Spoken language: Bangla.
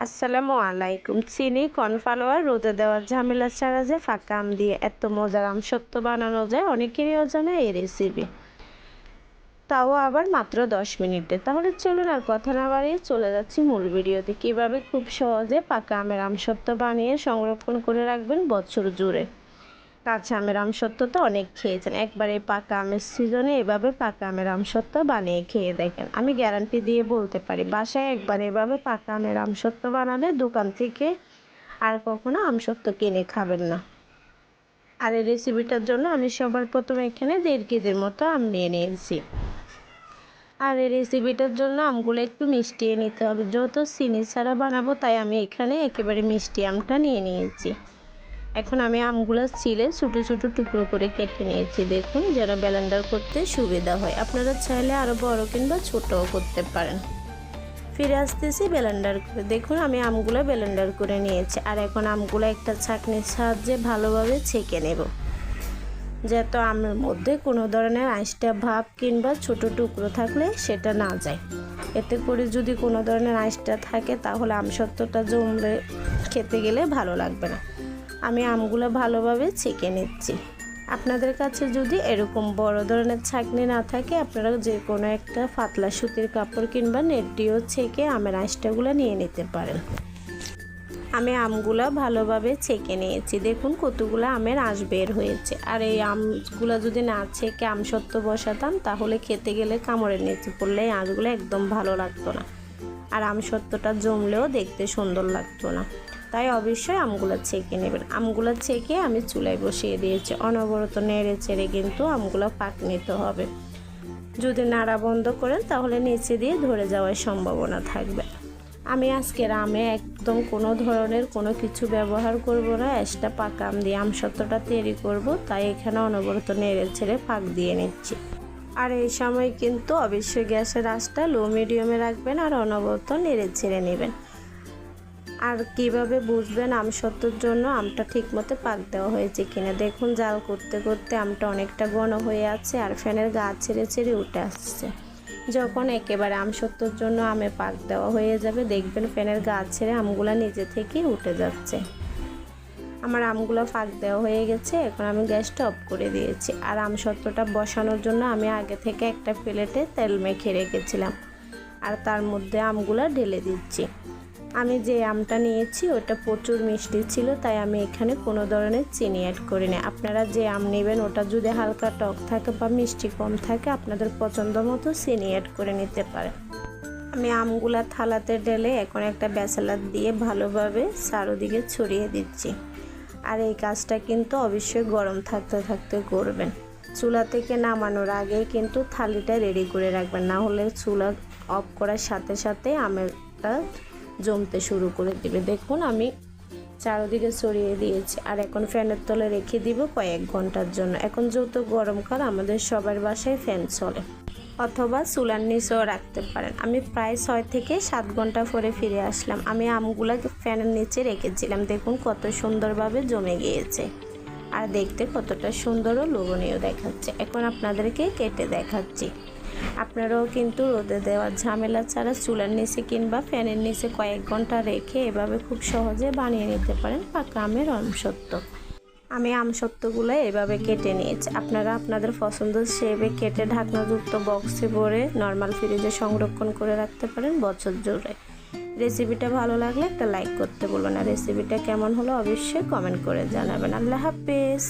আসসালামু আলাইকুম। চিনি কর্নফ্লাওয়ার রোদে দেওয়ার ঝামেলা ছাড়া যে ফাঁকা আম দিয়ে এত মজার আমসত্ত্ব বানানো যায় অনেকেরই অজানা এই রেসিপি, তাও আবার মাত্র 10 মিনিটে। তাহলে চলুন আর কথা না বাড়িয়ে চলে যাচ্ছি মূল ভিডিওতে, কিভাবে খুব সহজে পাকা আমের আমসত্ত্ব বানিয়ে সংরক্ষণ করে রাখবেন বছর জুড়ে। কাঁচা আমের আমসত্ত্ব তো অনেক খেয়েছেন, একবার এই পাকা আমের সিজনে এভাবে পাকা আমের আমসত্ত্ব বানিয়ে খেয়ে দেখেন। আমি গ্যারান্টি দিয়ে বলতে পারি, বাসায় একবার এভাবে পাকা আমের আমসত্ত্ব বানালে দোকান থেকে আর কখনো আমসত্ত্ব কিনে খাবেন না। আর এই রেসিপিটার জন্য আমি সবার প্রথমে এখানে 1.5 কেজির মতো আম নিয়ে নিয়েছি। আর এই রেসিপিটার জন্য আমগুলো একটু মিষ্টিয়ে নিতে হবে, যেহেতু চিনি ছাড়া বানাবো তাই আমি এখানে একেবারে মিষ্টি আমটা নিয়ে নিয়েছি। এখন আমি আমগুলো ছিলে ছোটো ছোটো টুকরো করে কেটে নিয়েছি, দেখুন যেন ব্লেন্ডার করতে সুবিধা হয়। আপনারা চাইলে আরও বড় কিংবা ছোটও করতে পারেন। ফিরে আসতেছি ব্লেন্ডার করে, দেখুন আমি আমগুলো ব্লেন্ডার করে নিয়েছি। আর এখন আমগুলো একটা ছাঁকনির সাহায্যে ভালোভাবে ছেঁকে নেব, যাতে আমের মধ্যে কোনো ধরনের আঁশটা ভাব কিংবা ছোট টুকরো থাকলে সেটা না যায়। এতে করে যদি কোনো ধরনের আঁশটা থাকে তাহলে আমসত্ত্বটা জমলে খেতে গেলে ভালো লাগবে না। আমি আমগুলো ভালোভাবে ছেঁকে নিচ্ছি। আপনাদের কাছে যদি এরকম বড় ধরনের ছাঁকনি না থাকে, আপনারা যে কোনো একটা পাতলা সুতির কাপড় কিংবা নেট দিয়েও ছেঁকে আমের আঁশটাগুলো নিয়ে নিতে পারেন। আমি আমগুলো ভালোভাবে ছেঁকে নিয়েছি, দেখুন কতগুলো আমের আঁশ বের হয়েছে। আর এই আমগুলো যদি না ছেঁকে আমসত্ত্ব বসাতাম তাহলে খেতে গেলে কামড়ের নিচে পড়লে এই আঁশগুলো একদম ভালো লাগতো না, আর আমসত্ত্বটা জমলেও দেখতে সুন্দর লাগতো না। তাই অবশ্যই আমগুলো ছেঁকে নেবেন। আমগুলো ছেঁকে আমি চুলায় বসিয়ে দিয়েছি, অনবরত নেড়ে চেড়ে কিন্তু আমগুলো পাক নিতে হবে। যদি নাড়া বন্ধ করেন তাহলে নিচে দিয়ে ধরে যাওয়ার সম্ভাবনা থাকবে। আমি আজকের আমে একদম কোনো ধরনের কোনো কিছু ব্যবহার করব না, এক্সট্রা পাকা আম দিয়ে আমসত্ত্বটা তৈরি করব, তাই এখানে অনবরত নেড়ে ছেড়ে পাক দিয়ে নিচ্ছি। আর এই সময় কিন্তু অবশ্যই গ্যাসের আঁচটা লো মিডিয়ামে রাখবেন আর অনবরত নেড়ে ছেড়ে নেবেন। আর কিভাবে বুঝবেন আমসত্ত্বর জন্য আমটা ঠিকমতো পাক দেওয়া হয়েছে কিনা, দেখুন জাল করতে করতে আমটা অনেকটা ঘন হয়ে আছে আর ফ্যানের গা ছেড়ে ছেড়ে উঠে আসছে। যখন একেবারে আমসত্ত্বর জন্য আমে পাক দেওয়া হয়ে যাবে, দেখবেন ফ্যানের গা ছেড়ে আমগুলো নিজে থেকেই উঠে যাচ্ছে। আমার আমগুলো পাক দেওয়া হয়ে গেছে, এখন আমি গ্যাসটা অফ করে দিয়েছি। আর আমসত্ত্বটা বসানোর জন্য আমি আগে থেকে একটা প্লেটে তেল মেখে রেখেছিলাম, আর তার মধ্যে আমগুলো ঢেলে দিচ্ছি। আমি যে আমটা নিয়েছি ওটা প্রচুর মিষ্টি ছিল, তাই আমি এখানে কোনো ধরনের চিনি অ্যাড করিনি। আপনারা যে আম নেবেন ওটা যদি হালকা টক থাকে বা মিষ্টি কম থাকে, আপনাদের পছন্দ মতো চিনি অ্যাড করে নিতে পারেন। আমি আমগুলা থালাতে ঢেলে এখন একটা ব্যাচেলার দিয়ে ভালোভাবে চারদিকে ছড়িয়ে দিচ্ছি। আর এই কাজটা কিন্তু অবশ্যই গরম থাকতে থাকতে করবেন। চুলা থেকে নামানোর আগে কিন্তু থালিটা রেডি করে রাখবেন, না হলে চুলা অফ করার সাথে সাথে আমেরটা জমতে শুরু করে দিবে। দেখুন আমি চারদিকে ছড়িয়ে দিয়েছি। আর এখন ফ্যানের তলে রেখে দিব কয়েক ঘন্টার জন্য। এখন যেহেতু গরমকাল, আমাদের সবার বাসায় ফ্যান চলে, অথবা চুলার নিচেও রাখতে পারেন। আমি প্রায় 6 থেকে 7 ঘন্টা পরে ফিরে আসলাম। আমি আমগুলো ফ্যানের নিচে রেখেছিলাম, দেখুন কত সুন্দরভাবে জমে গিয়েছে আর দেখতে কতটা সুন্দর ও লোভনীয় দেখাচ্ছে। এখন আপনাদেরকে কেটে দেখাচ্ছি। আপনারাও কিন্তু রোদে দেওয়ার ঝামেলা ছাড়া চুলার নিচে কিংবা ফ্যানের নিচে কয়েক ঘন্টা রেখে এভাবে খুব সহজে বানিয়ে নিতে পারেন পাকা আমের আমসত্ত্ব। আমি আমসত্ত্বগুলো এভাবে কেটে নিয়েছি। আপনারা আপনাদের পছন্দ শেপে কেটে ঢাকনাযুক্ত বক্সে ভরে নর্মাল ফ্রিজে সংরক্ষণ করে রাখতে পারেন বছর জুড়ে। রেসিপিটা ভালো লাগলে একটা লাইক করতে বলবেন, আর রেসিপিটা কেমন হলো অবশ্যই কমেন্ট করে জানাবেন। আল্লাহ হাফেজ।